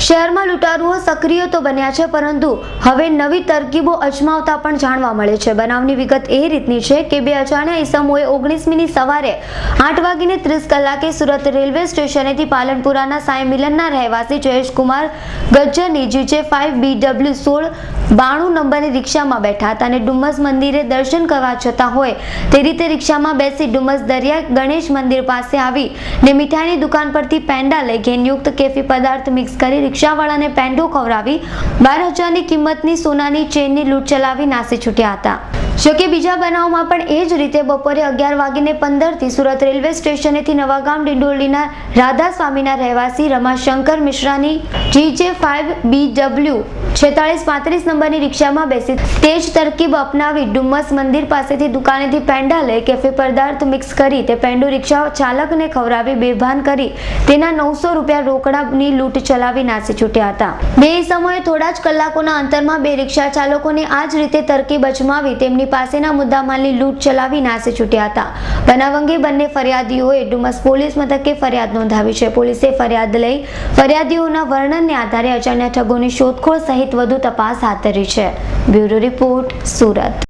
શહેરમાં લૂંટારુઓ સક્રિય તો બન્યા છે, પરંતુ હવે નવી તરકીબો અજમાવતા પણ જાણવા મળે છે। બનાવની વિગત એ રીતની છે કે બે અજાણ્યા ઈસમોએ 19મીની સવારે 8:30 સુરત રેલવે સ્ટેશનેથી પાલનપુરાના સાંઈ મિલનના રહેવાસી જયેશકુમાર ગજ્જરની GJ5BW 1692 નંબરની રિક્ષામાં બેઠા હતા અને ડુમ્મસ મંદિરે દર્શન કરવા જતા હોય તે રીતે રિક્ષામાં બેસી ડુમ્મસ દરિયા ગણેશ મંદિર પાસે આવી ને મીઠાઈની દુકાન પરથી પેંડા લઈ ઘેનયુક્ત કેફી પદાર્થ મિક્સ કરી રિક્ષાવાળાને પેંડો ખવડાવી 12,000ની કિંમતની સોનાની ચેનની લૂંટ ચલાવી નાસી છૂટ્યા હતા। જોકે બીજા બનાવમાં પણ એ જ રીતે બપોરે 11:15થી સુરત રેલવે સ્ટેશનેથી નવાગામ ડિંડોલીના રાધા સ્વામીના રહેવાસી રમાશંકર મિશ્રાની GJ5BW 4635 નંબરની રિક્ષામાં બેસી તે જ તરકીબ અપનાવી ડુમ્મસ મંદિર પાસેથી દુકાનેથી પેંડા લઈ કેફી પદાર્થ મિક્સ કરી તે પેંડો રિક્ષા ચાલકને ખવડાવી બેભાન કરી તેના 900 રૂપિયા રોકડાની લૂંટ ચલાવી નાસી છૂટ્યા હતા। બે સમયે થોડા જ કલાકોના અંતરમાં બે રિક્ષા ચાલકોને આ જ રીતે તરકીબ અજમાવી તેમની પાસેના મુદ્દામાલની લૂંટ ચલાવી નાસી છૂટ્યા હતા। બનાવ અંગે બંને ફરિયાદીઓએ ડુમ્મસ પોલીસ મથકે ફરિયાદ નોંધાવી છે। પોલીસે ફરિયાદ લઈ ફરિયાદીઓના વર્ણનને આધારે અજાણ્યા ઠગોની શોધખોળ સહિત વધુ તપાસ હાથ ધરી છે। Bureau report, Surat.